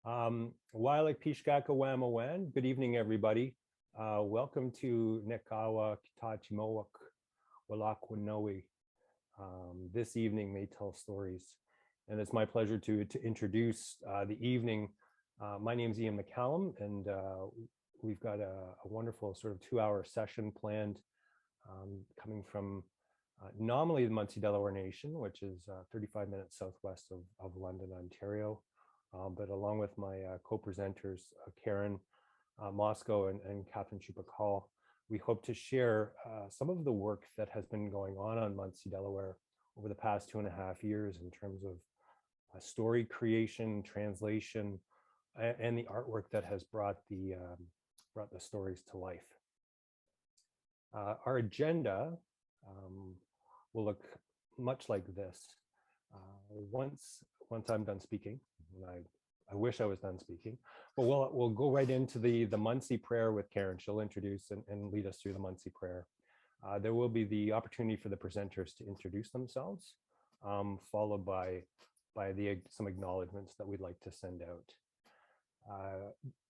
Waak. Good evening, everybody. Welcome to neekaawa, kteekhiikeew, walakwanoe. This evening, they tell stories. And it's my pleasure to introduce the evening. My name is Ian McCallum, and we've got a wonderful sort of 2-hour session planned coming from nominally the Munsee Delaware Nation, which is 35 minutes southwest of London, Ontario. But along with my co-presenters, Karen Mosko and Katherine Chupik-Hall, we hope to share some of the work that has been going on Munsee Delaware over the past 2.5 years in terms of story creation, translation, and the artwork that has brought the stories to life. Our agenda will look much like this. Once I'm done speaking, and I wish I was done speaking, but we'll go right into the Munsee prayer with Karen. She'll introduce and lead us through the Munsee prayer. There will be the opportunity for the presenters to introduce themselves, followed by some acknowledgements that we'd like to send out.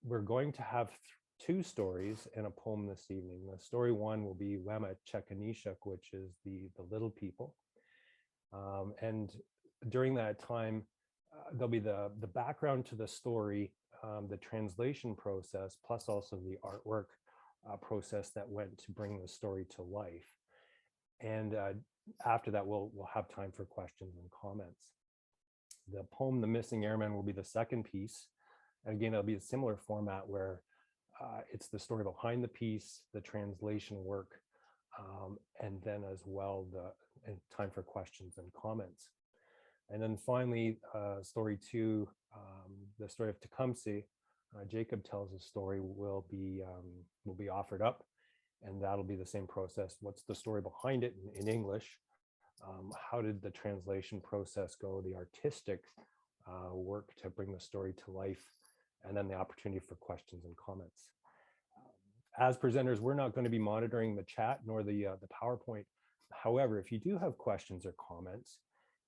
We're going to have 2 stories and a poem this evening. The story 1 will be Weemachekaniishak, which is the little people. And during that time, there'll be the background to the story, the translation process, plus also the artwork process that went to bring the story to life. And after that, we'll have time for questions and comments. The poem, The Missing Airman, will be the second piece. And again, it'll be a similar format where it's the story behind the piece, the translation work, and then as well and time for questions and comments. And then finally, story 2, the story of Tecumseh, Jacob tells a story, will be offered up, and that'll be the same process. What's the story behind it in English? How did the translation process go? The artistic work to bring the story to life, and then the opportunity for questions and comments. As presenters, we're not going to be monitoring the chat nor the PowerPoint. However, if you do have questions or comments,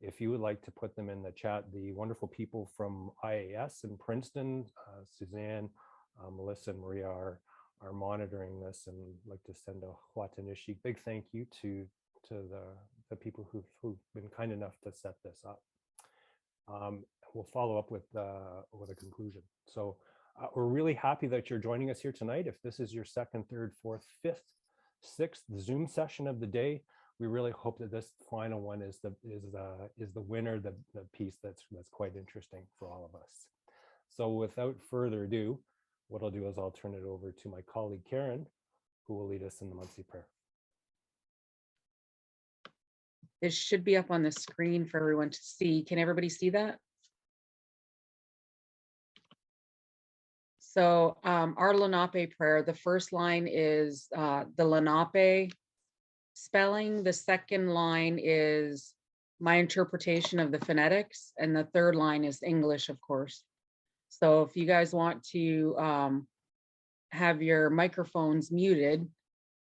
if you would like to put them in the chat, the wonderful people from IAS in Princeton, Suzanne, Melissa, and Maria are monitoring this, and I'd like to send a Huatanishik big thank you to the people who've been kind enough to set this up. We'll follow up with a conclusion. So we're really happy that you're joining us here tonight. If this is your 2nd, 3rd, 4th, 5th, 6th Zoom session of the day, we really hope that this final one is the winner, the piece that's quite interesting for all of us. So without further ado, what I'll do is I'll turn it over to my colleague Karen, who will lead us in the Munsee prayer. It should be up on the screen for everyone to see. Can everybody see that? So our Lunaape prayer, the first line is the Lunaape spelling. The second line is my interpretation of the phonetics. And the third line is English, of course. So if you guys want to have your microphones muted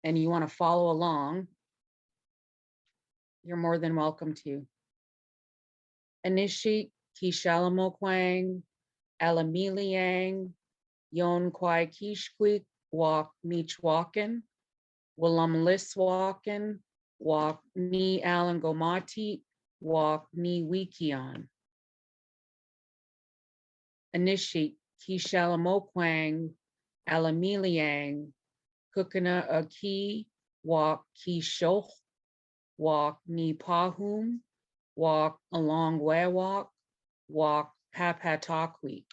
and you want to follow along, you're more than welcome to. Anishik, Kishalamokwang, Alamiliang, Yon Kwai Kishkwik, Walk Meechwakan, Willam Liswakan, Walk Ni Alangomati, Walk Ni Wikion. Anishik, Kishalamokwang, Alamiliang, Kukana Aki, Walk Kishoch, Walk Ni Pahum, Walk Along Wewak, Walk Papatakwik.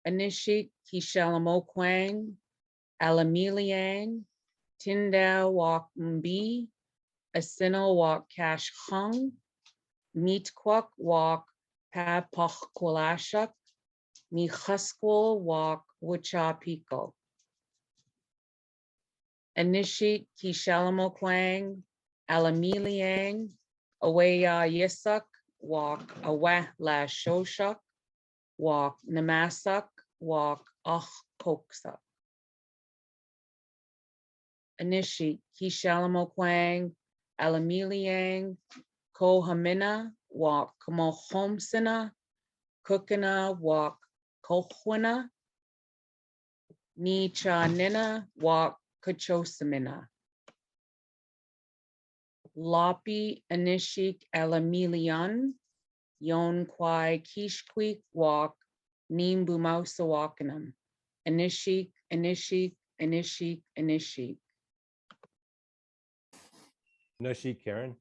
Anishik, Kishalamokwang, Alamiliang, Tindau Walk Mbee, Asino Walk Cash Hung, Meetquak Walk Papachkwalashak, Michuskwal Walk Wuchapiko. Anishik, Kishalamokwang, Alamiliang, Aweya Yisak, Walk Aweh La Shoshak, Walk Namasak, Walk Koksak. Anishik, Kishalamokwang, Alamiliang, Kohamina, Walk Kamohomsina, Cookina walk kohwana, ni cha nina walk kachosamina. Lopi anishik alamilian, yon kwai kishkwik walk, nimbu mausawakanam. Anishik, anishik, anishik, anishik. Nalahii, Karen.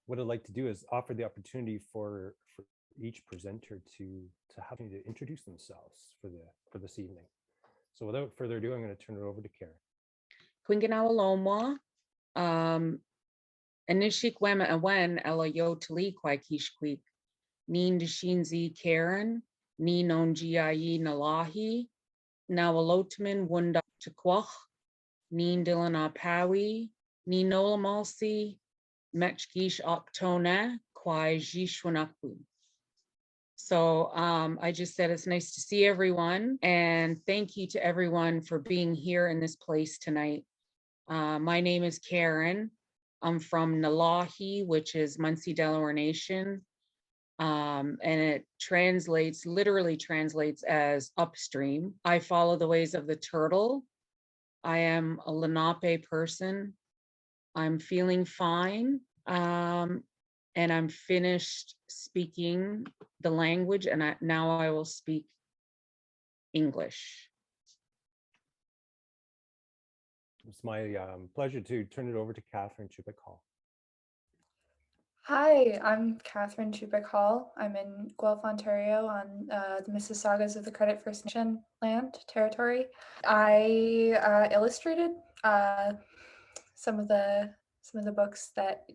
What I'd like to do is offer the opportunity for each presenter to have to introduce themselves for this evening. So without further ado, I'm going to turn it over to Karen. Kwinganawalomwa, anishik wema awen ela yo tali kwai kishkwik, nin deshinzi Karen, ni wunjiiyayuwak Nalahii, Acknowledgements wunjiiyayuwak, nin dilanapawi, ni nolamalsi, mechgish octona, kwai shihsuwanakuw. So I just said it's nice to see everyone, and thank you to everyone for being here in this place tonight. My name is Karen. I'm from Nalahii, which is Munsee Delaware Nation. And it literally translates as upstream. I follow the ways of the turtle. I am a Lenape person. I'm feeling fine. And I'm finished speaking the language, and now I will speak English. It's my pleasure to turn it over to Katherine Chupik-Hall. Hi, I'm Katherine Chupik-Hall. I'm in Guelph, Ontario on the Mississaugas of the Credit First Nation land territory. I illustrated some of the books that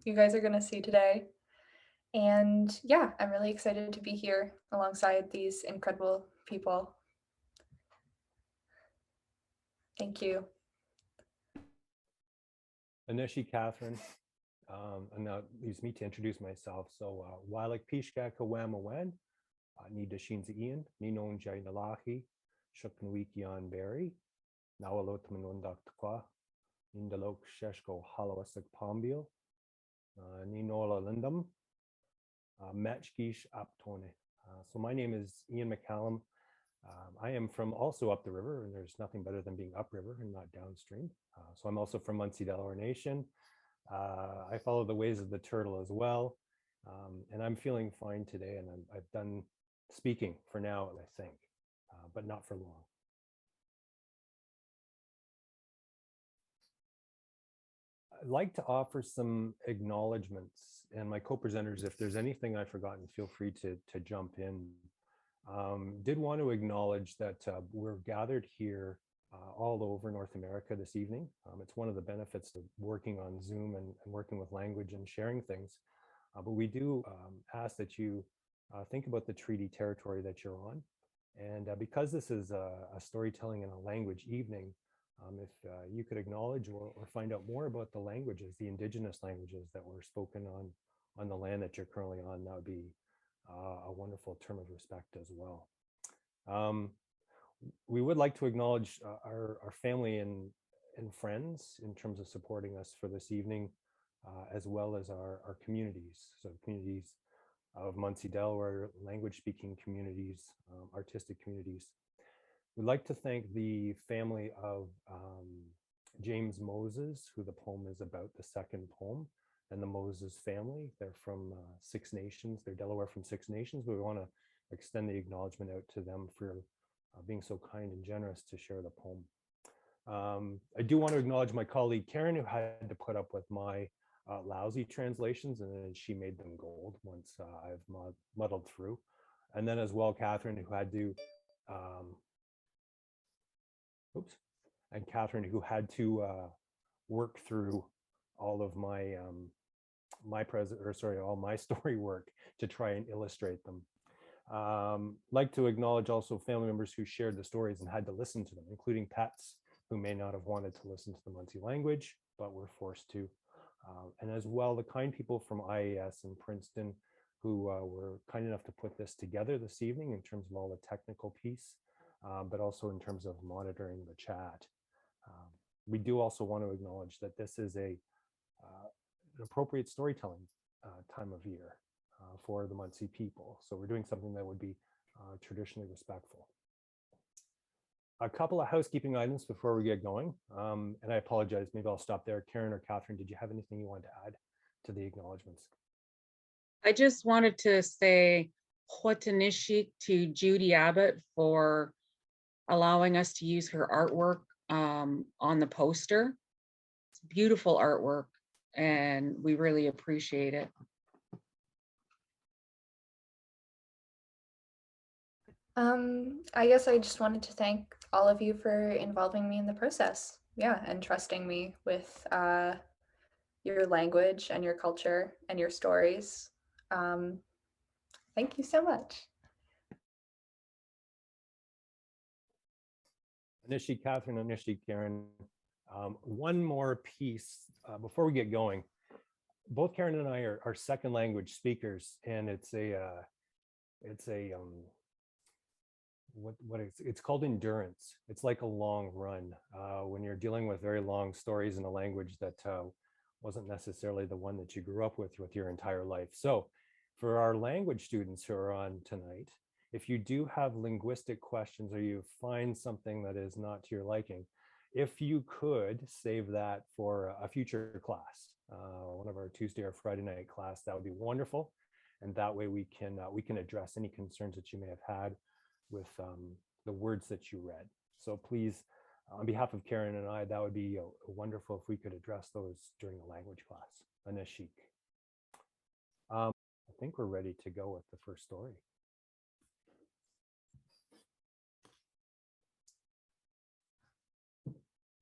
you guys are going to see today. And yeah, I'm really excited to be here alongside these incredible people. Thank you. Anishik, Katherine. And now it leaves me to introduce myself. So Wailak Pishka Kawamawen, ni Dashinza Ian, ni Nonjay Nalahii, Shuknwiki on Berry, Nawalotamun Wundaktakwa, Indalok Sheshko Halawasak Pombil, ni Nola Lindum, Mechgish Aptone. So my name is Ian McCallum. I am from also up the river, and there's nothing better than being upriver and not downstream. So I'm also from Munsee Delaware Nation. I follow the ways of the turtle as well. And I'm feeling fine today, and I've done speaking for now, I think, but not for long. I'd like to offer some acknowledgements, and my co-presenters, if there's anything I've forgotten, feel free to jump in. Did want to acknowledge that we're gathered here all over North America this evening. It's one of the benefits of working on Zoom and working with language and sharing things. But we do ask that you think about the treaty territory that you're on. And because this is a storytelling and a language evening, if you could acknowledge or find out more about the languages, the indigenous languages that were spoken on the land that you're currently on, that would be a wonderful term of respect as well. We would like to acknowledge our family and friends in terms of supporting us for this evening, as well as our communities. So communities of Munsee Delaware, language speaking communities, artistic communities. We'd like to thank the family of James Moses, who the poem is about, the second poem, and the Moses family. They're from 6 Nations. They're Delaware from 6 Nations. But we want to extend the acknowledgement out to them for being so kind and generous to share the poem. I do want to acknowledge my colleague Karen, who had to put up with my lousy translations, and then she made them gold once I've muddled through. And then as well, Katherine, who had to work through all of my all my story work to try and illustrate them. Like to acknowledge also family members who shared the stories and had to listen to them, including pets who may not have wanted to listen to the Munsee language, but were forced to. And as well, the kind people from IAS in Princeton who were kind enough to put this together this evening in terms of all the technical piece, but also in terms of monitoring the chat. We do also want to acknowledge that this is an appropriate storytelling time of year. for the Munsee people. So we're doing something that would be traditionally respectful. A couple of housekeeping items before we get going. And I apologize, maybe I'll stop there. Karen or Catherine, did you have anything you wanted to add to the acknowledgements? I just wanted to say Housekeeping to Judy Abbott for allowing us to use her artwork on the poster. It's beautiful artwork, and we really appreciate it. I guess I just wanted to thank all of you for involving me in the process. Yeah, and trusting me with your language and your culture and your stories. Thank you so much. Aanihkwaachiimuwak, Catherine, Aanihkwaachiimuwak, Karen. One more piece before we get going. Both Karen and I are second language speakers, and it's called endurance. It's like a long run when you're dealing with very long stories in a language that wasn't necessarily the one that you grew up with your entire life. So for our language students who are on tonight, if you do have linguistic questions or you find something that is not to your liking, if you could save that for a future class, one of our Tuesday or Friday night class, that would be wonderful. And that way we can address any concerns that you may have had with the words that you read. So please, on behalf of Karen and I, that would be wonderful if we could address those during the language class. Aanihkwaachiimuwak. I think we're ready to go with the first story.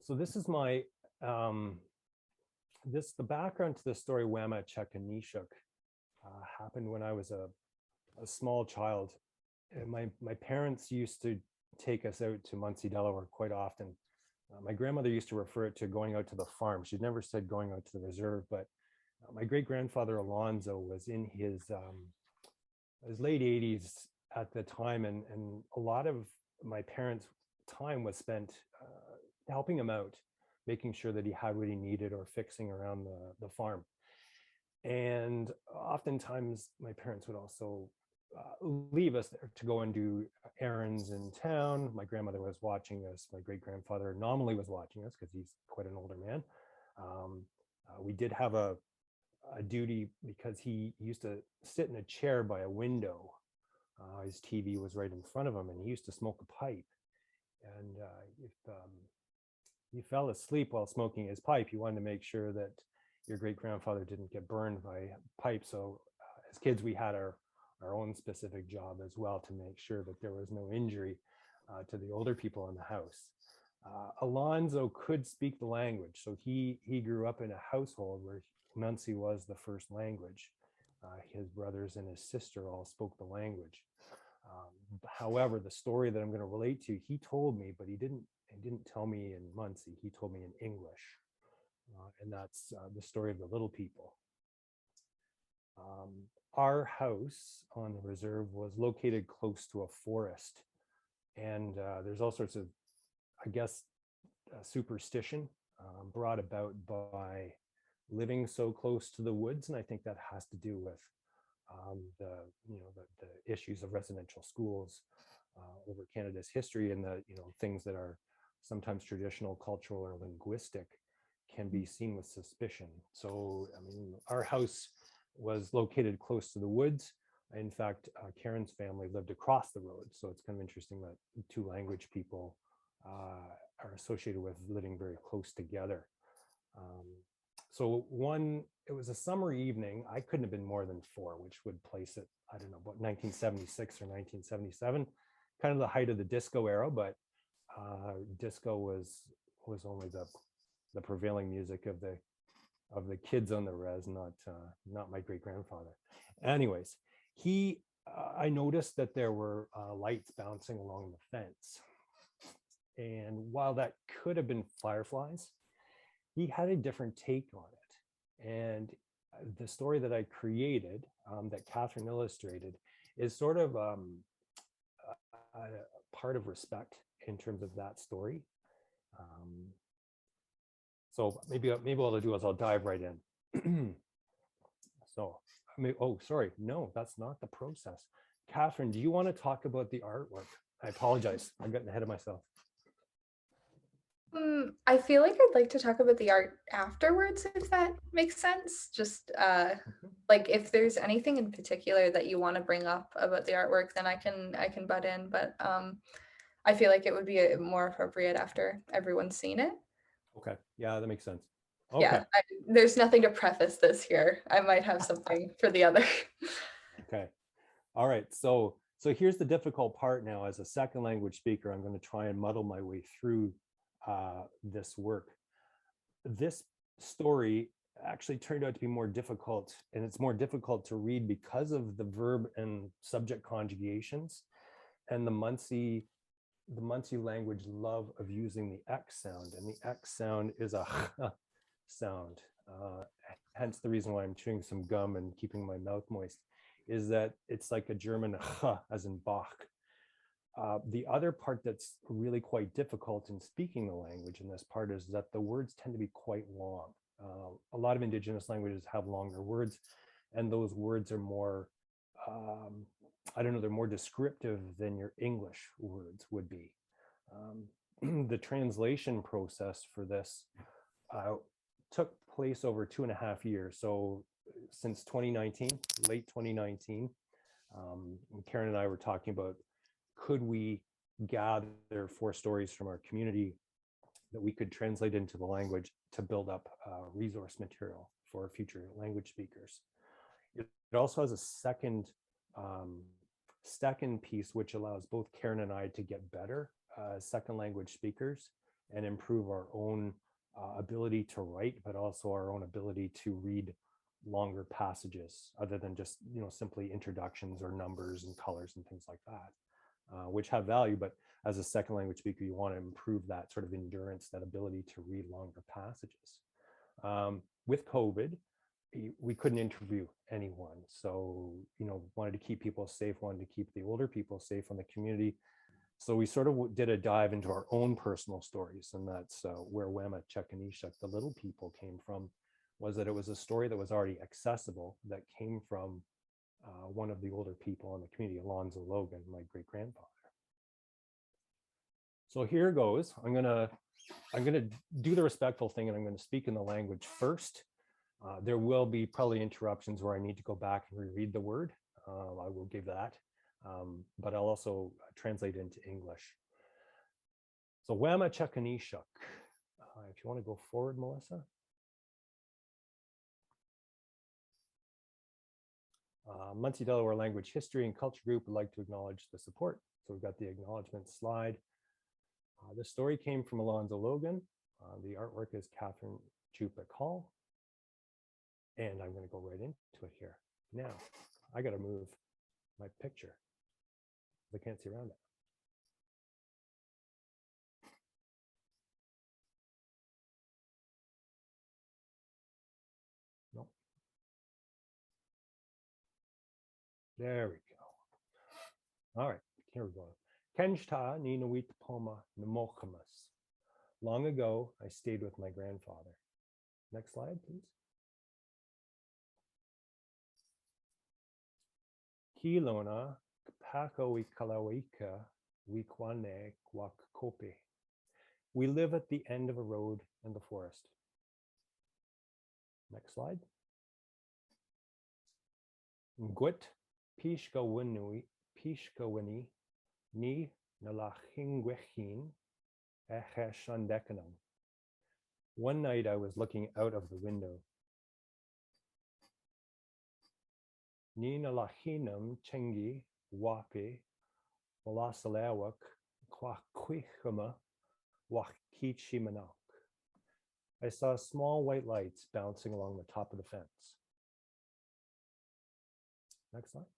So this is my, the background to the story, Weemachekaniishak, happened when I was a small child. And my parents used to take us out to Munsee, Delaware quite often. My grandmother used to refer it to going out to the farm. She'd never said going out to the reserve, but my great-grandfather Alonzo was in his late 80s at the time, and a lot of my parents' time was spent helping him out, making sure that he had what he needed or fixing around the farm. And oftentimes my parents would also leave us there to go and do errands in town. My grandmother was watching us. My great-grandfather nominally was watching us because he's quite an older man. We did have a duty because he used to sit in a chair by a window. His TV was right in front of him, and he used to smoke a pipe. And if he fell asleep while smoking his pipe, you wanted to make sure that your great-grandfather didn't get burned by a pipe. So as kids, we had our own specific job as well to make sure that there was no injury to the older people in the house. Alonzo could speak the language, so he grew up in a household where Munsee was the first language. His brothers and his sister all spoke the language. However, the story that I'm going to relate to, he told me, but he didn't tell me in Munsee. He told me in English, and that's the story of the little people. Our house on the reserve was located close to a forest, and there's all sorts of, I guess, superstition brought about by living so close to the woods, and I think that has to do with the issues of residential schools over Canada's history, and the things that are sometimes traditional, cultural, or linguistic can be seen with suspicion. So, I mean, our house was located close to the woods. In fact, Karen's family lived across the road. So it's kind of interesting that two language people are associated with living very close together. So it was a summer evening. I couldn't have been more than 4, which would place it, I don't know, about 1976 or 1977, kind of the height of the disco era, but disco was only the prevailing music of the kids on the res, not my great-grandfather. Anyways, I noticed that there were lights bouncing along the fence. And while that could have been fireflies, he had a different take on it. And the story that I created, that Catherine illustrated, is sort of a part of respect in terms of that story. So maybe what I'll do is I'll dive right in. So oh, sorry. No, that's not the process. Catherine, do you want to talk about the artwork? I apologize. I'm getting ahead of myself. I feel like I'd like to talk about the art afterwards, if that makes sense. Just like if there's anything in particular that you want to bring up about the artwork, then I can butt in. But I feel like it would be more appropriate after everyone's seen it. Okay. Yeah, that makes sense. Okay. Yeah, there's nothing to preface this here. I might have something for the other. Okay. All right. So here's the difficult part now. As a second language speaker, I'm going to try and muddle my way through this work. This story actually turned out to be more difficult, and it's more difficult to read because of the verb and subject conjugations and the Munsee language love of using the X sound, and the X sound is a sound. Hence the reason why I'm chewing some gum and keeping my mouth moist, is that it's like a German as in Bach. The other part that's really quite difficult in speaking the language in this part is that the words tend to be quite long. A lot of Indigenous languages have longer words, and those words are more, I don't know, they're more descriptive than your English words would be. The translation process for this took place over 2.5 years. So since 2019, late 2019, Karen and I were talking about, could we gather 4 stories from our community that we could translate into the language to build up resource material for future language speakers. It also has a second piece, which allows both Karen and I to get better as second language speakers and improve our own ability to write, but also our own ability to read longer passages other than just, simply introductions or numbers and colors and things like that, which have value. But as a second language speaker, you want to improve that sort of endurance, that ability to read longer passages. With COVID, we couldn't interview anyone. So, wanted to keep people safe, wanted to keep the older people safe in the community. So we sort of did a dive into our own personal stories. And that's where Weemachekaniishak, the little people, came from, was that it was a story that was already accessible, that came from one of the older people in the community, Alonzo Logan, my great-grandfather. So here goes. I'm gonna do the respectful thing, and I'm going to speak in the language first. There will be probably interruptions where I need to go back and reread the word. I will give that, but I'll also translate into English. So Weemachekaniishak. If you want to go forward, Melissa. Munsee Delaware Language History and Culture Group would like to acknowledge the support. So we've got the acknowledgement slide. The story came from Alonzo Logan. The artwork is Katherine Chupik-Hall. And I'm going to go right into it here. Now, I got to move my picture. I can't see around it. Nope. There we go. All right, here we go. Kenshta ni nawit poma namokamas. Long ago, I stayed with my grandfather. Next slide, please. Kilona pako ikalawika wikwane wakkope. We live at the end of a road in the forest. Next slide. Ngwit pishkawini ni nalahii Lunaape. One night I was looking out of the window. Ni nalahii chengi wape waawehleewak kteekhiikeew. I saw small white lights bouncing along the top of the fence. Next slide.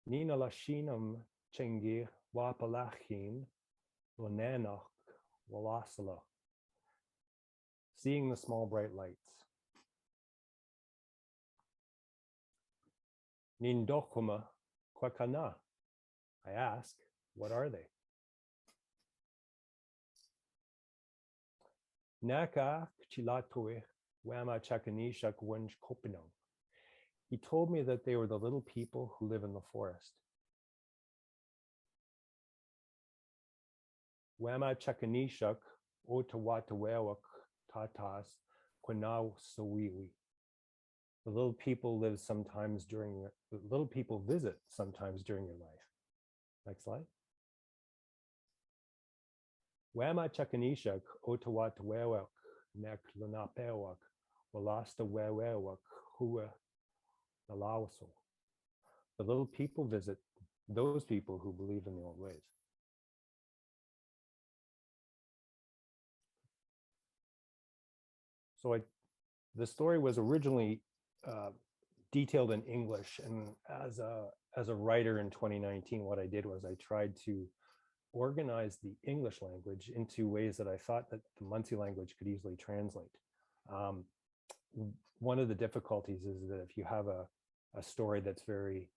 Ni nalahii chengi waapalachin aanihkwaachiimuwak. Seeing the small bright lights. Aanihkwaachiimuwak. I ask, what are they? Neekaawa Weemachekaniishak wunj. he told me that they were the little people who live in the forest. Weemachekaniishak waak tatas sawiwi. The little people live sometimes during the little people visit sometimes during your life. Next slide. Weemachekaniishak waak Nalahii Lunaape waawehleewak Nalahii. The little people visit those people who believe in the old ways. So the story was originally detailed in English, and as a writer in 2019, what I did was I tried to organize the English language into ways that I thought that the Munsee language could easily translate. One of the difficulties is that if you have a story that's very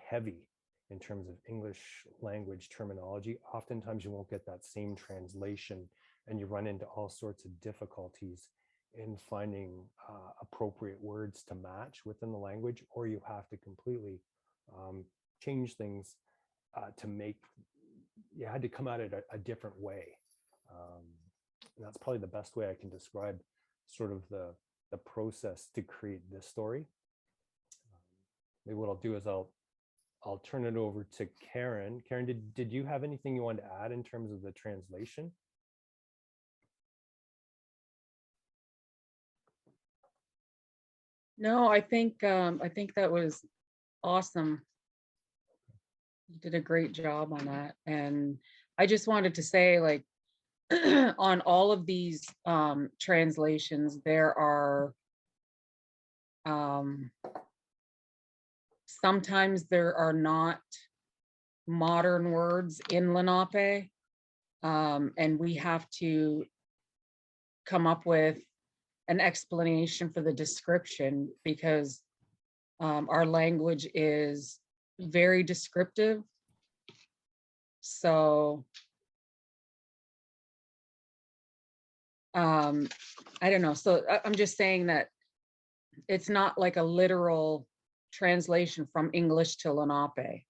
heavy in terms of English language terminology, oftentimes you won't get that same translation, and you run into all sorts of difficulties in finding appropriate words to match within the language, or you have to completely change things to make, you had to come at it a different way. And that's probably the best way I can describe sort of the process to create this story. Maybe what I'll do is I'll turn it over to Karen. Karen, did you have anything you wanted to add in terms of the translation? No, I think that was awesome. You did a great job on that. And I just wanted to say, like, on all of these translations, there are sometimes there are not modern words in Lenape, and we have to come up with an explanation for the description, because our language is very descriptive. So I don't know. So I'm just saying that it's not like a literal translation from English to Lenape.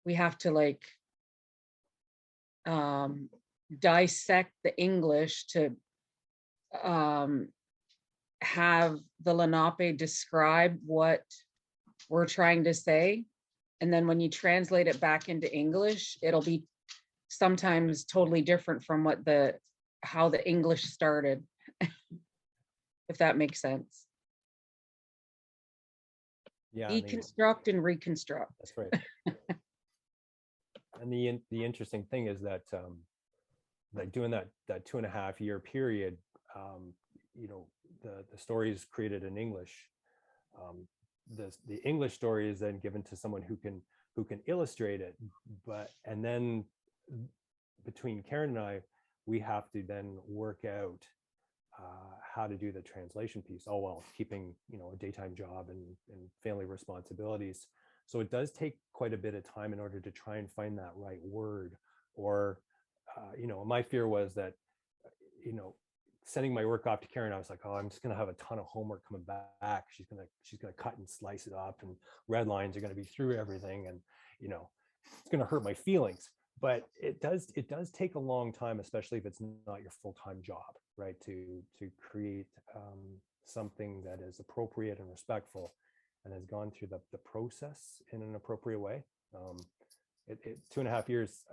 We have to like dissect the English to have the Lenape describe what we're trying to say. And then when you translate it back into English, it'll be sometimes totally different from what how the English started, if that makes sense. Yeah. Deconstruct and reconstruct. That's right. And the interesting thing is that like doing that 2.5 year period, you know, the story is created in English. The English story is then given to someone who can illustrate it, and then between Karen and I, we have to then work out how to do the translation piece, all while keeping, you know, a daytime job and family responsibilities. So it does take quite a bit of time in order to try and find that right word. Or you know, my fear was that, you know, sending my work off to Karen, I was like, oh, I'm just going to have a ton of homework coming back. She's going to cut and slice it up, and red lines are going to be through everything, and, you know, it's going to hurt my feelings. But it does take a long time, especially if it's not your full-time job, right? To create something that is appropriate and respectful, and has gone through the process in an appropriate way. 2.5 years,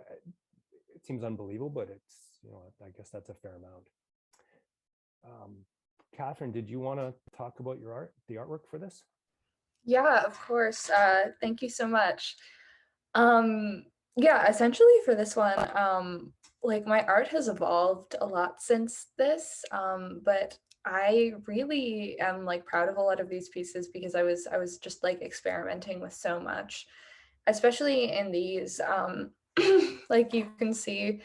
it seems unbelievable, but it's, you know, I guess that's a fair amount. Katherine, did you want to talk about the artwork for this? Yeah, of course. Thank you so much. Yeah, essentially for this one, like my art has evolved a lot since this, but I really am like proud of a lot of these pieces because I was just like experimenting with so much, especially in these. Like you can see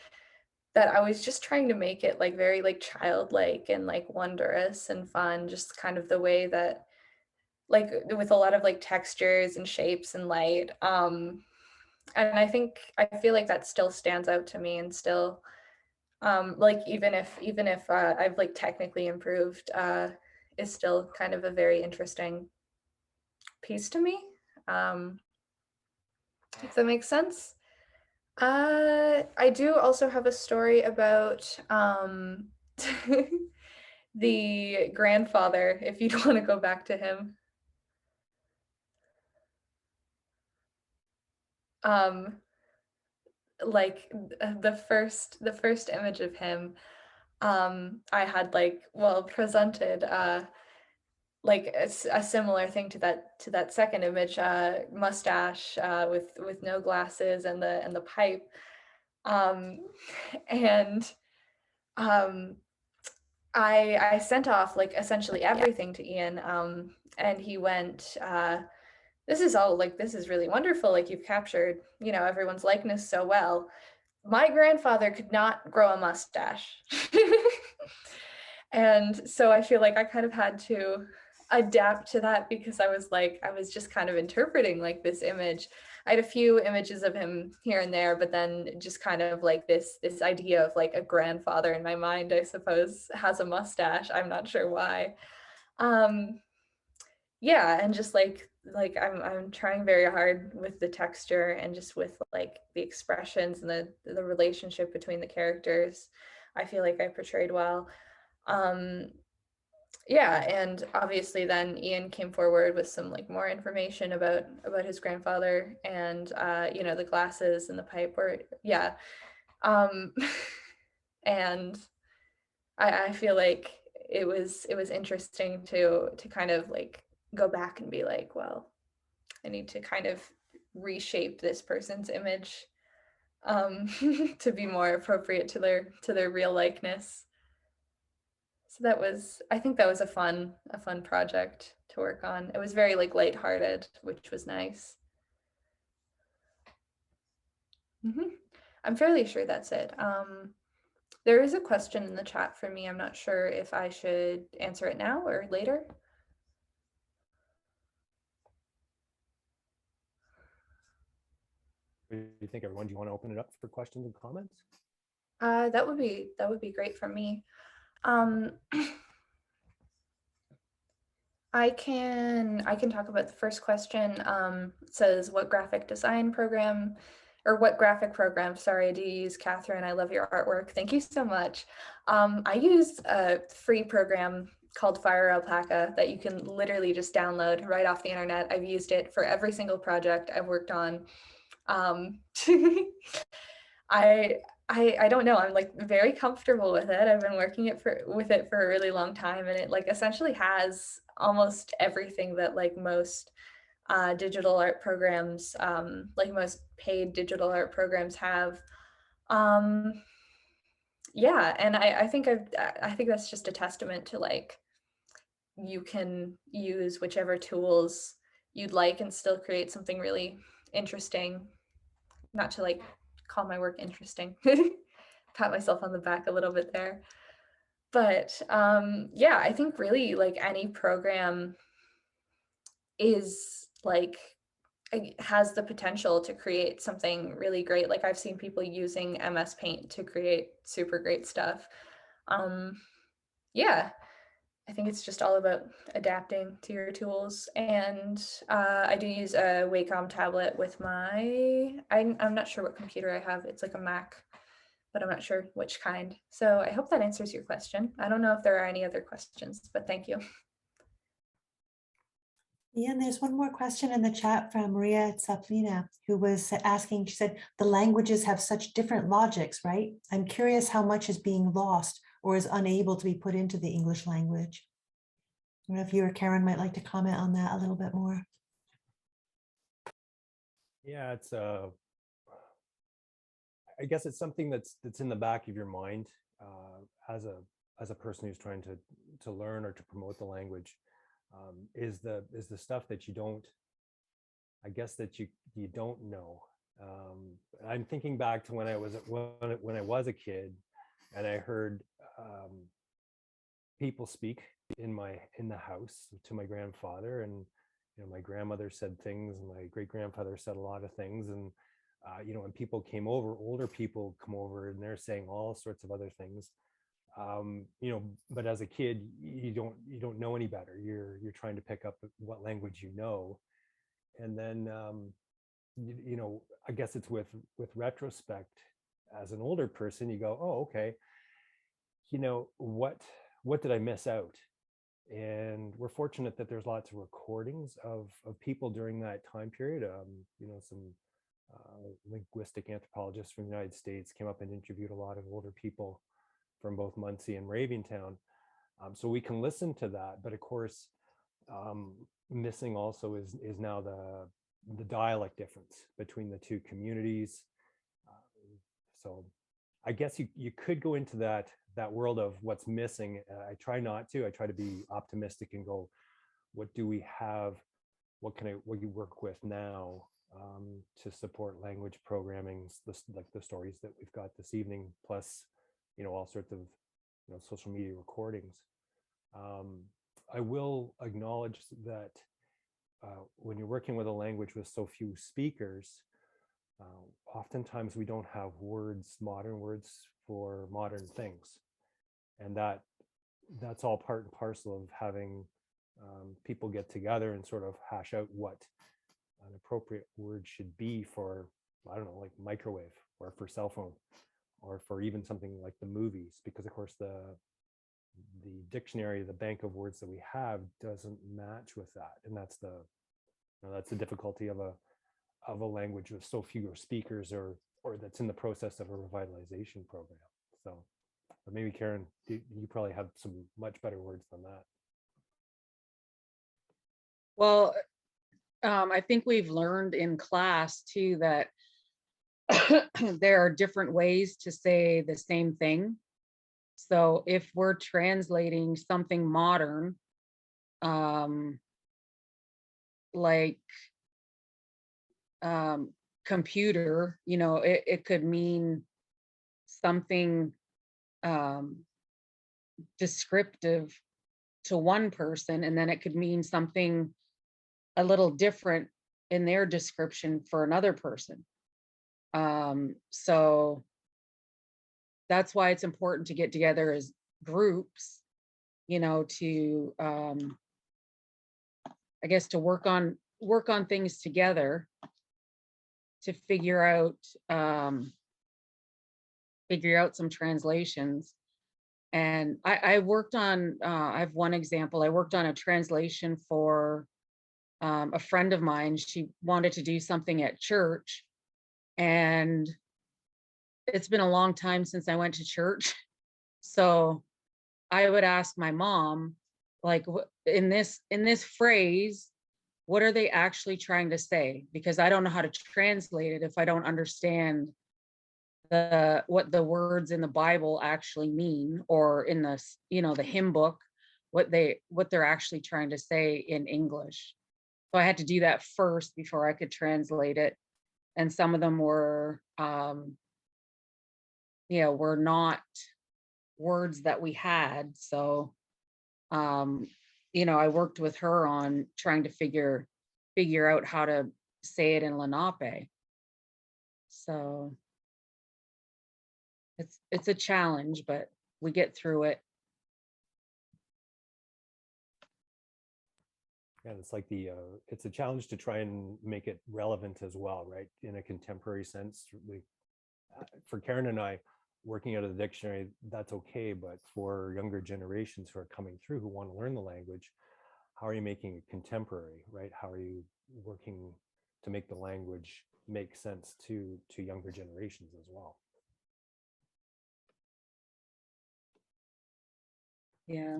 that I was just trying to make it like very like childlike and like wondrous and fun, just kind of the way that, like, with a lot of like textures and shapes and light. And I feel like that still stands out to me, and still Like even if I've like technically improved, is still kind of a very interesting piece to me. If that makes sense. I do also have a story about the grandfather, if you'd want to go back to him. Like the first image of him, I had like, well, presented like a similar thing to that second image, mustache, with no glasses and the pipe, and I sent off like essentially everything to Ian, and he went, this is really wonderful, like you've captured, everyone's likeness so well. My grandfather could not grow a mustache. And so I feel like I kind of had to adapt to that, because I was just kind of interpreting like this image. I had a few images of him here and there, but then just kind of like this idea of like a grandfather in my mind, I suppose, has a mustache. I'm not sure why. Yeah, and just like I'm trying very hard with the texture and just with like the expressions and the relationship between the characters. I feel like I portrayed well. Yeah, and obviously then Ian came forward with some like more information about his grandfather, and the glasses and the pipe were, yeah. um and I feel like it was interesting to kind of like go back and be like, well, I need to kind of reshape this person's image, to be more appropriate to their real likeness. So I think that was a fun project to work on. It was very like lighthearted, which was nice. I'm fairly sure that's it. There is a question in the chat for me. I'm not sure if I should answer it now or later. What do you think, everyone? Do you want to open it up for questions and comments? That would be great for me. I can talk about the first question. It says, what graphic program, sorry, do you use, Catherine? I love your artwork. Thank you so much. I use a free program called Fire Alpaca that you can literally just download right off the internet. I've used it for every single project I've worked on. I don't know. I'm like very comfortable with it. I've been working with it for a really long time, and it like essentially has almost everything that like most digital art programs, like most paid digital art programs have. Yeah, and I think that's just a testament to like, you can use whichever tools you'd like and still create something really interesting. Not to like call my work interesting, pat myself on the back a little bit there. But yeah, I think really like any program is like, has the potential to create something really great. Like I've seen people using MS Paint to create super great stuff. Yeah, I think it's just all about adapting to your tools. And I do use a Wacom tablet with I'm not sure what computer I have. It's like a Mac, but I'm not sure which kind. So I hope that answers your question. I don't know if there are any other questions, but thank you. Yeah, and there's one more question in the chat from Maria Tsaplina, who was asking, she said, the languages have such different logics, right? I'm curious how much is being lost or is unable to be put into the English language. I don't know if you or Karen might like to comment on that a little bit more. Yeah, it's I guess it's something that's in the back of your mind as a person who's trying to learn or to promote the language. Is the stuff that you don't, I guess, that you don't know. I'm thinking back to when I was a kid, and I heard people speak in the house to my grandfather, and my grandmother said things, and my great grandfather said a lot of things, and You know, when people came over, older people come over and they're saying all sorts of other things. You know, but as a kid, you don't know any better. You're trying to pick up what language you know, and then you know, I guess it's with retrospect. As an older person, you go, oh, okay, you know, what did I miss out? And we're fortunate that there's lots of recordings of people during that time period. You know, some linguistic anthropologists from the United States came up and interviewed a lot of older people from both Munsee and Ravingtown. So we can listen to that, but of course, missing also is now the dialect difference between the two communities. So I guess you could go into that world of what's missing. I try not to. I try to be optimistic and go, what do we have? What you work with now to support language programming, like the stories that we've got this evening, plus, you know, all sorts of, you know, social media recordings. I will acknowledge that when you're working with a language with so few speakers, oftentimes we don't have words, modern words for modern things. And that's all part and parcel of having people get together and sort of hash out what an appropriate word should be for, I don't know, like microwave or for cell phone or for even something like the movies, because of course the dictionary, the bank of words that we have doesn't match with that. And that's the, you know, that's the difficulty of a language with so few speakers or that's in the process of a revitalization program. So, but maybe Karen, you probably have some much better words than that. Well, I think we've learned in class too that there are different ways to say the same thing. So if we're translating something modern, like computer, you know, it could mean something descriptive to one person, and then it could mean something a little different in their description for another person. So that's why it's important to get together as groups, you know, to I guess to work on things together to figure out some translations. And I worked on I have one example. I worked on a translation for a friend of mine. She wanted to do something at church, and it's been a long time since I went to church. So I would ask my mom, like, in this phrase, what are they actually trying to say? Because I don't know how to translate it if I don't understand what the words in the Bible actually mean, or in the, you know, the hymn book, what they're actually trying to say in English. So I had to do that first before I could translate it. And some of them were, you know, were not words that we had. So, you know, I worked with her on trying to figure out how to say it in Lenape. So it's a challenge, but we get through it. Yeah, it's like it's a challenge to try and make it relevant as well, right? In a contemporary sense. For Karen and I, working out of the dictionary, that's okay. But for younger generations who are coming through, who want to learn the language, how are you making it contemporary, right? How are you working to make the language make sense to younger generations as well? Yeah.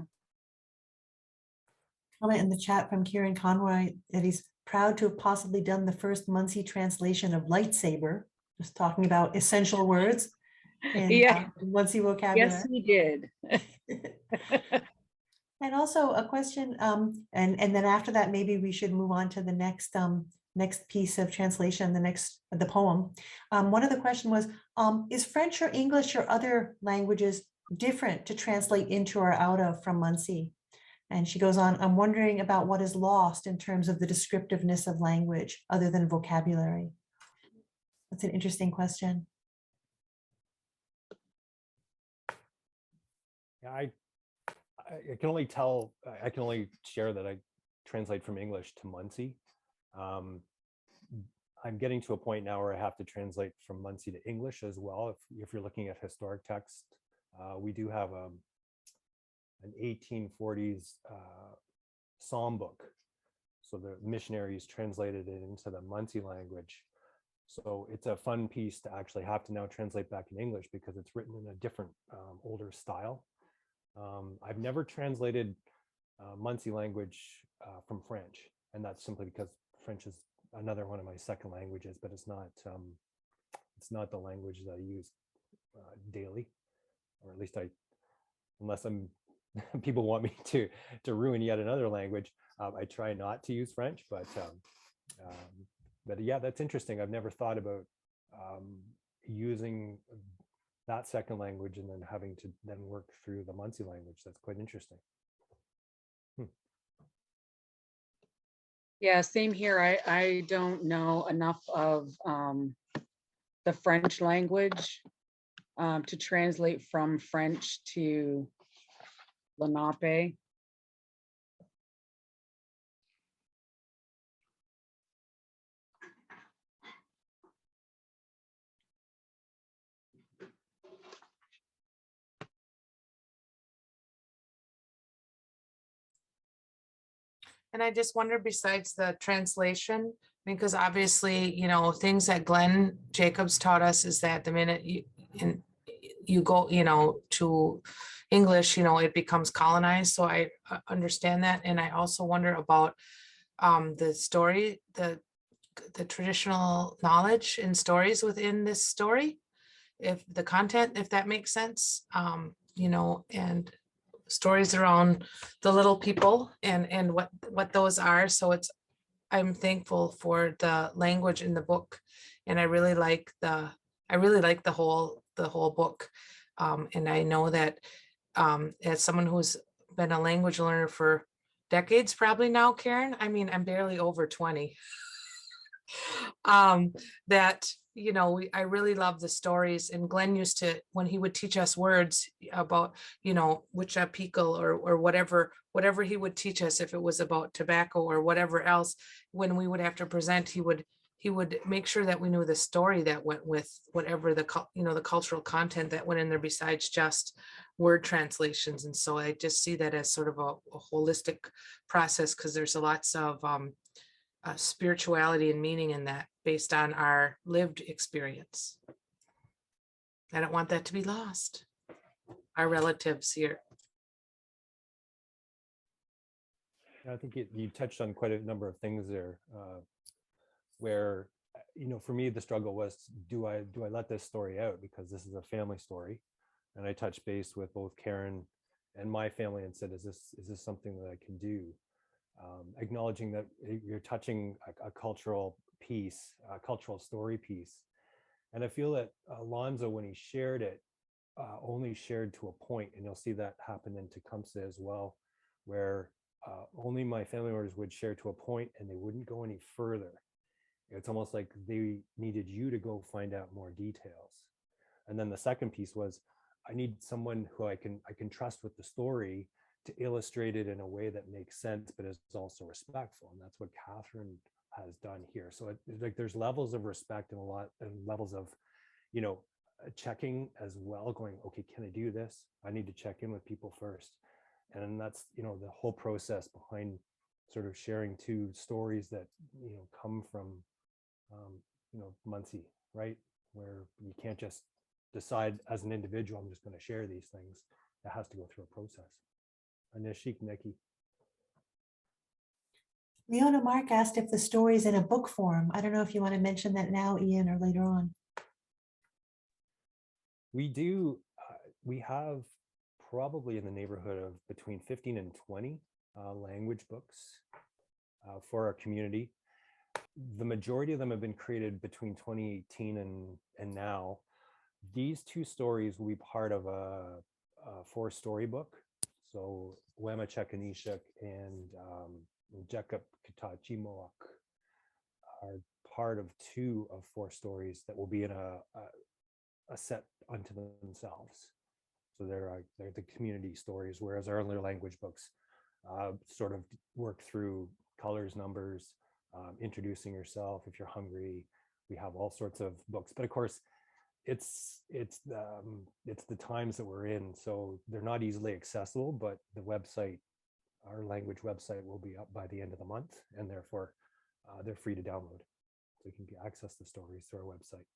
Comment in the chat from Kieran Conroy that he's proud to have possibly done the first Munsee translation of lightsaber, just talking about essential words in Munsee vocabulary. Yes, we did. And also a question, and then after that, maybe we should move on to the next piece of translation, the poem. One of the question was, is French or English or other languages different to translate into or out of from Munsee? And she goes on, I'm wondering about what is lost in terms of the descriptiveness of language other than vocabulary. That's an interesting question. Yeah, I can only tell, I can only share that I translate from English to Munsee. I'm getting to a point now where I have to translate from Munsee to English as well. If you're looking at historic text, we do have an 1840s psalm book. So the missionaries translated it into the Munsee language. So it's a fun piece to actually have to now translate back in English because it's written in a different, older style. I've never translated Munsee language from French, and that's simply because French is another one of my second languages, but it's not the language that I use daily, or at least unless people want me to ruin yet another language, I try not to use French, but yeah, that's interesting. I've never thought about using that second language and then having to then work through the Munsee language. That's quite interesting. Yeah, same here. I don't know enough of the French language to translate from French to Lenape. And I just wonder, besides the translation, because obviously, you know, things that Glenn Jacobs taught us is that the minute you go, you know, to English, you know, it becomes colonized. So I understand that. And I also wonder about the story, the traditional knowledge and stories within this story, if the content, if that makes sense, you know, and stories around the little people and what those are. So I'm thankful for the language in the book, and I really like the whole book. And I know that as someone who's been a language learner for decades, probably now, Karen, I mean, I'm barely over 20. That, you know, I really love the stories. And Glenn used to, when he would teach us words about, you know, pickle or whatever he would teach us, if it was about tobacco or whatever else, when we would have to present, he would make sure that we knew the story that went with whatever the cultural content that went in there, besides just word translations. And so I just see that as sort of a holistic process, because there's lots of spirituality and meaning in that, based on our lived experience. I don't want that to be lost. Our relatives here. I think you touched on quite a number of things there, where, you know, for me, the struggle was, do I let this story out, because this is a family story? And I touched base with both Karen and my family and said, is this something that I can do? Acknowledging that you're touching a cultural piece, a cultural story piece. And I feel that Alonzo, when he shared it, only shared to a point, and you'll see that happen in Tecumseh as well, where only my family members would share to a point and they wouldn't go any further. It's almost like they needed you to go find out more details. And then the second piece was, I need someone who I can trust with the story to illustrate it in a way that makes sense, but is also respectful. And that's what Katherine has done here. So like there's levels of respect and levels of, you know, checking as well, going, okay, can I do this? I need to check in with people first. And that's, you know, the whole process behind sort of sharing two stories that, you know, come from, you know, Munsee, right? Where you can't just decide as an individual, I'm just going to share these things. It has to go through a process. Anishik, Nikki. Leona Mark asked if the story is in a book form. I don't know if you want to mention that now, Ian, or later on. We do. We have probably in the neighborhood of between 15 and 20 language books for our community. The majority of them have been created between 2018 and now. These two stories will be part of a 4-story book. So Weemachekaniishak and kteekhiikeew are part of 2 of 4 stories that will be in a set unto themselves. So they're the community stories, whereas our other language books sort of work through colors, numbers, introducing yourself if you're hungry. We have all sorts of books, but of course, it's the times that we're in, so they're not easily accessible. But the website, our language website, will be up by the end of the month, and therefore they're free to download. So you can access the stories through our website.